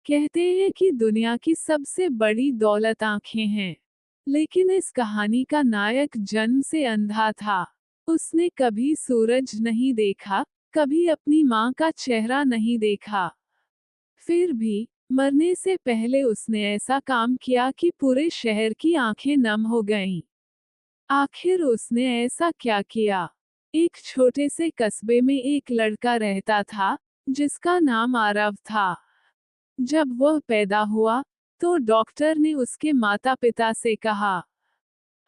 कहते हैं कि दुनिया की सबसे बड़ी दौलत आंखें हैं। लेकिन इस कहानी का नायक जन्म से अंधा था। उसने कभी सूरज नहीं देखा, कभी अपनी माँ का चेहरा नहीं देखा। फिर भी मरने से पहले उसने ऐसा काम किया कि पूरे शहर की आंखें नम हो गईं। आखिर उसने ऐसा क्या किया? एक छोटे से कस्बे में एक लड़का रहता था, जिसका नाम आरव था। जब वह पैदा हुआ, तो डॉक्टर ने उसके माता-पिता से कहा,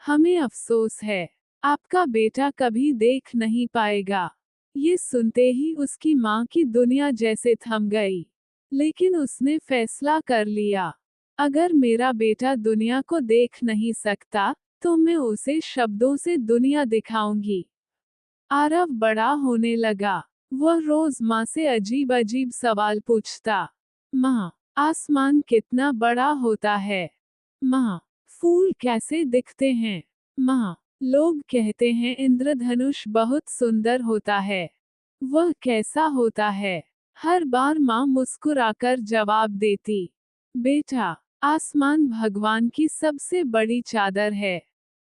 हमें अफसोस है, आपका बेटा कभी देख नहीं पाएगा। ये सुनते ही उसकी माँ की दुनिया जैसे थम गई। लेकिन उसने फैसला कर लिया, अगर मेरा बेटा दुनिया को देख नहीं सकता, तो मैं उसे शब्दों से दुनिया दिखाऊंगी। आरव बड़ा होने लगा। वह रोज माँ से अजीब अजीब सवाल पूछता। माँ, आसमान कितना बड़ा होता है? माँ, फूल कैसे दिखते हैं? माँ, लोग कहते हैं इंद्रधनुष बहुत सुंदर होता है। वह कैसा होता है? हर बार माँ मुस्कुराकर जवाब देती, बेटा, आसमान भगवान की सबसे बड़ी चादर है।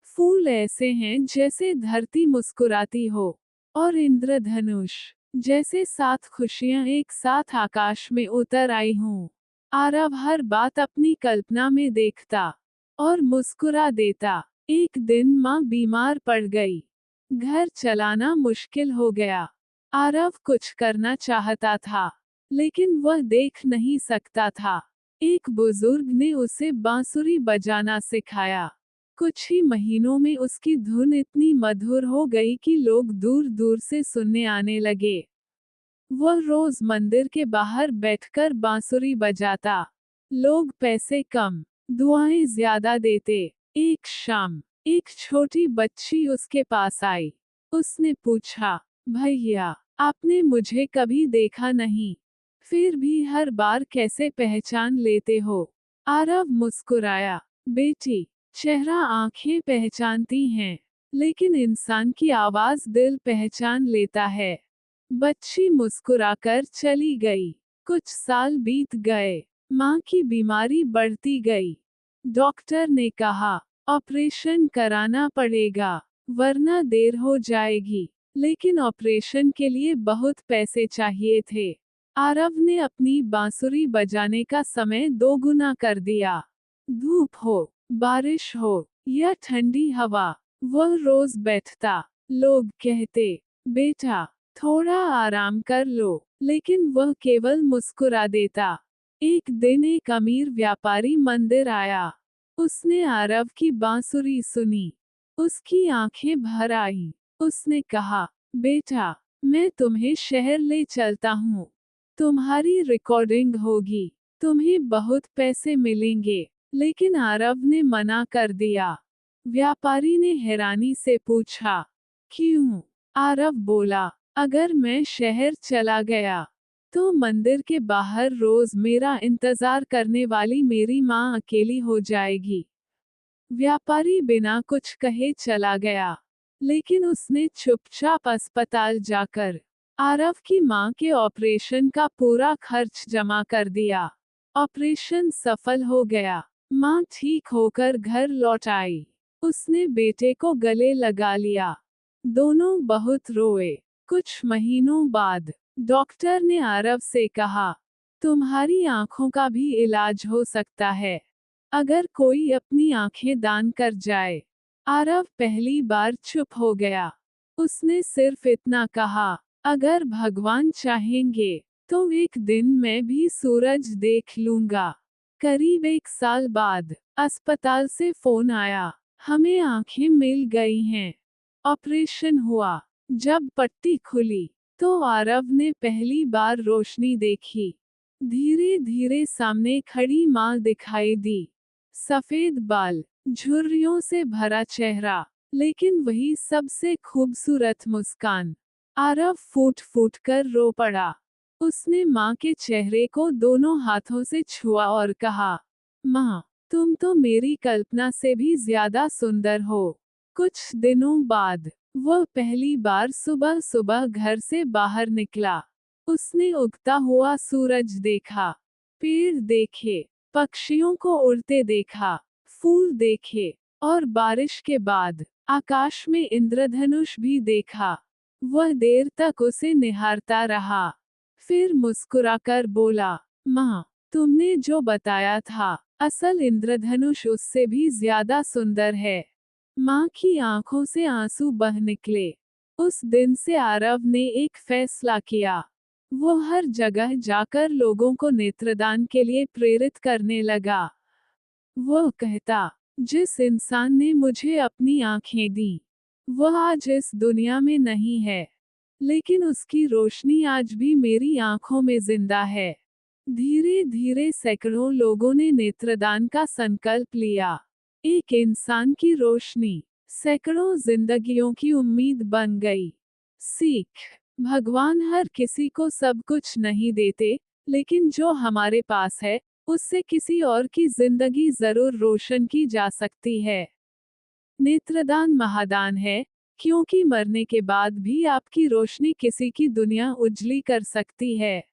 फूल ऐसे हैं जैसे धरती मुस्कुराती हो, और इंद्रधनुष जैसे 7 खुशियां एक साथ आकाश में उतर आई हों। आरव हर बात अपनी कल्पना में देखता और मुस्कुरा देता। एक दिन माँ बीमार पड़ गई। घर चलाना मुश्किल हो गया। आरव कुछ करना चाहता था, लेकिन वह देख नहीं सकता था। एक बुजुर्ग ने उसे बांसुरी बजाना सिखाया। कुछ ही महीनों में उसकी धुन इतनी मधुर हो गई कि लोग दूर दूर से सुनने आने लगे। वह रोज मंदिर के बाहर बैठकर बांसुरी बजाता। लोग पैसे कम, दुआएं ज्यादा देते। एक शाम, एक छोटी बच्ची उसके पास आई। उसने पूछा, भैया, आपने मुझे कभी देखा नहीं, फिर भी हर बार कैसे पहचान लेते हो? आरव मुस्कुराया, बेटी, चेहरा आंखें पहचानती हैं, लेकिन इंसान की आवाज दिल पहचान लेता है। बच्ची मुस्कुराकर चली गई। कुछ साल बीत गए। माँ की बीमारी बढ़ती गई। डॉक्टर ने कहा, ऑपरेशन कराना पड़ेगा, वरना देर हो जाएगी। लेकिन ऑपरेशन के लिए बहुत पैसे चाहिए थे। आरव ने अपनी बांसुरी बजाने का समय दोगुना कर दिया। धूप हो, बारिश हो या ठंडी हवा, वह रोज बैठता। लोग कहते, बेटा, थोड़ा आराम कर लो, लेकिन वह केवल मुस्कुरा देता। एक दिन एक अमीर व्यापारी मंदिर आया। उसने आरव की बांसुरी सुनी। उसकी आंखें भर आईं। उसने कहा, बेटा, मैं तुम्हें शहर ले चलता हूँ। तुम्हारी रिकॉर्डिंग होगी, तुम्हें बहुत पैसे मिलेंगे। लेकिन आरव ने मना कर दिया। व्यापारी ने हैरानी से पूछा, क्यों? आरव बोला, अगर मैं शहर चला गया, तो मंदिर के बाहर रोज मेरा इंतजार करने वाली मेरी माँ अकेली हो जाएगी। व्यापारी बिना कुछ कहे चला गया। लेकिन उसने चुपचाप अस्पताल जाकर आरव की माँ के ऑपरेशन का पूरा खर्च जमा कर दिया। ऑपरेशन सफल हो गया। माँ ठीक होकर घर लौट आई। उसने बेटे को गले लगा लिया। दोनों बहुत रोए। कुछ महीनों बाद डॉक्टर ने आरव से कहा, तुम्हारी आंखों का भी इलाज हो सकता है, अगर कोई अपनी आंखें दान कर जाए। आरव पहली बार चुप हो गया। उसने सिर्फ इतना कहा, अगर भगवान चाहेंगे, तो एक दिन मैं भी सूरज देख लूंगा। करीब 1 साल बाद अस्पताल से फोन आया, हमें आंखें मिल गई हैं। ऑपरेशन हुआ। जब पट्टी खुली, तो आरव ने पहली बार रोशनी देखी। धीरे धीरे सामने खड़ी माँ दिखाई दी। सफेद बाल, झुर्रियों से भरा चेहरा, लेकिन वही सबसे खूबसूरत मुस्कान। आरव फूट फूट कर रो पड़ा। उसने माँ के चेहरे को दोनों हाथों से छुआ और कहा, माँ, तुम तो मेरी कल्पना से भी ज्यादा सुंदर हो। कुछ दिनों बाद वह पहली बार सुबह सुबह घर से बाहर निकला। उसने उगता हुआ सूरज देखा। पेड़ देखे, पक्षियों को उड़ते देखा, फूल देखे, और बारिश के बाद आकाश में इंद्रधनुष भी देखा। वह देर तक उसे निहारता रहा, फिर मुस्कुराकर बोला, माँ, तुमने जो बताया था, असल इंद्रधनुष उससे भी ज्यादा सुंदर है। माँ की आंखों से आंसू बह निकले। उस दिन से आरव ने एक फैसला किया। वो हर जगह जाकर लोगों को नेत्रदान के लिए प्रेरित करने लगा। वो कहता, जिस इंसान ने मुझे अपनी आंखें दी, वह आज इस दुनिया में नहीं है, लेकिन उसकी रोशनी आज भी मेरी आंखों में जिंदा है। धीरे धीरे सैकड़ों लोगों ने नेत्रदान का संकल्प लिया। एक इंसान की रोशनी सैकड़ों जिंदगियों की उम्मीद बन गई। सीख, भगवान हर किसी को सब कुछ नहीं देते, लेकिन जो हमारे पास है, उससे किसी और की जिंदगी जरूर रोशन की जा सकती है। नेत्रदान महादान है, क्योंकि मरने के बाद भी आपकी रोशनी किसी की दुनिया उजली कर सकती है।